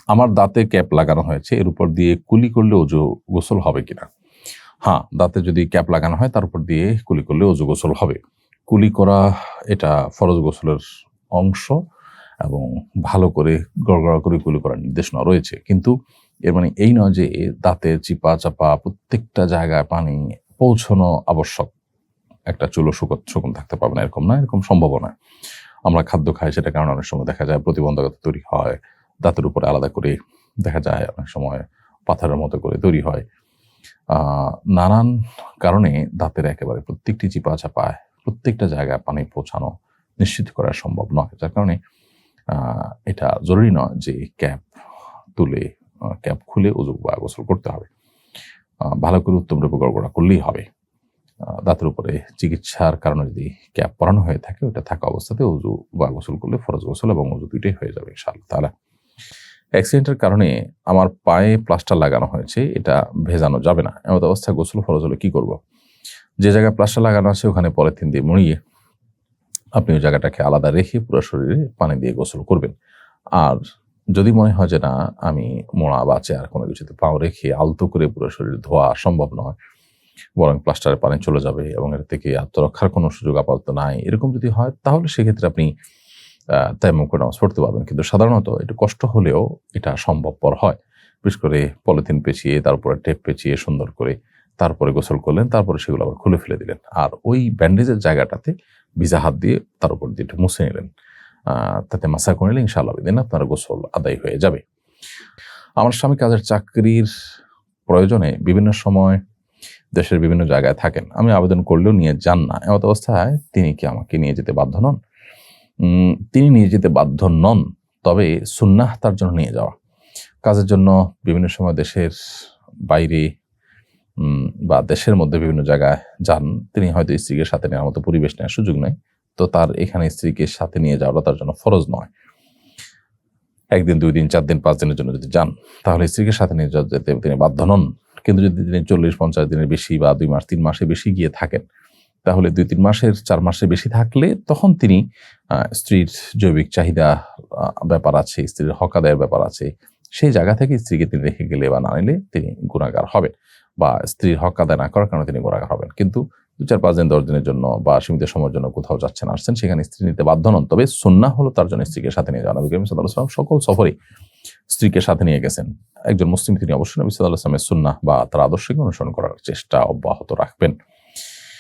আমার দাঁতে ক্যাপ লাগানো হয়েছে, এর উপর দিয়ে কুলি করলে অজু গোসল হবে কিনা? হ্যাঁ, দাঁতে যদি ক্যাপ লাগানো হয় তার উপর দিয়ে কুলি করলে অজু গোসল হবে। কুলি করা এটা ফরজ গোসলের অংশ এবং ভালো করে গড়গড়া করে কুলি করার নির্দেশনা রয়েছে। কিন্তু এর মানে এই নয় যে দাঁতে চিপা চাপা প্রত্যেকটা জায়গায় পানি পৌঁছানো আবশ্যক। একটা চুলও শুকন থাকতে পারবে না, এরকম না, এরকম সম্ভব নয়। আমরা খাদ্য খাই, সেটা কারণে অনেক সময় দেখা যায় প্রতিবন্ধকতা তৈরি হয়, দাঁতের উপরে আলাদা করে দেখা যায় অনেক সময় পাথরের মতো করে তৈরি হয়। নানান কারণে দাঁতের একেবারে প্রত্যেকটি চিপা চাপায় প্রত্যেকটা জায়গায় পানি পৌঁছানো নিশ্চিত করা সম্ভব নয়, যার কারণে এটা জরুরি নয় যে ক্যাপ খুলে অজু বা গোসল করতে হবে। ভালো করে উত্তম রূপে গড়গড়া করলেই হবে। দাঁতের উপরে চিকিৎসার কারণে যদি ক্যাপ পরানো হয়ে থাকে, ওটা থাকা অবস্থাতে অজু বা গোসল করলে ফরজ গোসল এবং অজু দুইটাই হয়ে যাবে ইনশাআল্লাহ তাআলা। অ্যাক্সিডেন্টের কারণে আমার পায়ে প্লাস্টার লাগানো হয়েছে, এটা ভেজানো যাবে না, এমন অবস্থায় গোসল ফরজ হলে কি করব? যে জায়গায় প্লাস্টার লাগানো আছে ওখানে পলিথিন দিয়ে মুড়িয়ে আপনি ওই জায়গাটাকে আলাদা রেখে পুরো শরীরে পানি দিয়ে গোসল করবেন। আর যদি মনে হয় যে না, আমি মোড়া বা চেয়ার কোনো কিছুতে পাও রেখে আলতো করে পুরো শরীর ধোয়া সম্ভব নয়, বরং প্লাস্টারের পানি চলে যাবে এবং এর থেকে আত্মরক্ষার কোনো সুযোগ আপাতত নাই, এরকম যদি হয় তাহলে সেক্ষেত্রে আপনি তায়াম্মুম করে নামাজ পড়তে পারবেন। কিন্তু সাধারণত একটু কষ্ট হলেও এটা সম্ভবপর হয়। বিশেষ করে পলিথিন পেঁচিয়ে তারপরে টেপ পেঁচিয়ে সুন্দর করে তারপরে গোসল করলেন, তারপরে সেগুলো আবার খুলে ফেলে দিলেন, আর ওই ব্যান্ডেজের জায়গাটাতে ভিজা হাত দিয়ে তার উপর দিয়ে একটু মুছে নিলেন, তাতে মাসা করে নিলে ইনশাআল্লাহ দিন আপনার গোসল আদায় হয়ে যাবে। আমার স্বামী কাজের চাকরির প্রয়োজনে বিভিন্ন সময় দেশের বিভিন্ন জায়গায় থাকেন, আমি আবেদন করলেও নিয়ে যান না, এমত অবস্থায় তিনি কি আমাকে নিয়ে যেতে বাধ্য নন? তিনি নিয়ে যেতে বাধ্য নন, তবে সুন্নাহ তার জন্য নিয়ে যাওয়া। কাজের জন্য বিভিন্ন সময় দেশের বাইরে বা দেশের মধ্যে বিভিন্ন জায়গায় যান, তিনি হয়তো স্ত্রীকে সাথে নেওয়ার মতো পরিবেশ নেওয়ার সুযোগ নেই, তো তার এখানে স্ত্রীকে সাথে নিয়ে যাওয়াটা তার জন্য ফরজ নয়। 1 দিন 2 দিন 4 দিন 5 দিনের জন্য যদি যান তাহলে স্ত্রীকে সাথে নিয়ে যেতে তিনি বাধ্য নন। কিন্তু যদি তিনি 40-50 দিনের বেশি বা 2 মাস 3 মাসে বেশি গিয়ে থাকেন, তাহলে 2-3 মাসের 4 মাসের বেশি থাকলে তখন তিনি স্ত্রীর জৈবিক চাহিদা ব্যাপার আছে, স্ত্রীর হক আদায়ের ব্যাপার আছে, সেই জায়গা থেকে স্ত্রীকে তিনি রেখে গেলে বা না নিলে তিনি গুনাহগার হবেন, বা স্ত্রীর হক আদায় না করার কারণে তিনি গুনাহগার হবেন। কিন্তু 2-4-5 দিন 10 দিনের জন্য বা সীমিত সময়ের জন্য কোথাও যাচ্ছেন আসছেন, সেখানে স্ত্রী নিতে বাধ্য নন। তবে সুন্নাহ হলো তার জন্য স্ত্রীকে সাথে নিয়ে যাওয়া। নবী করিম সাল্লাল্লাহু আলাইহি ওয়াসাল্লাম সকল সফরে স্ত্রীকে সাথে নিয়ে গেছেন। একজন মুসলিম তিনি অবশ্যই নবী সাল্লাল্লাহু আলাইহি ওয়াসাল্লামের সুন্নাহ বা তার আদর্শকে অনুসরণ করার চেষ্টা অব্যাহত রাখবেন।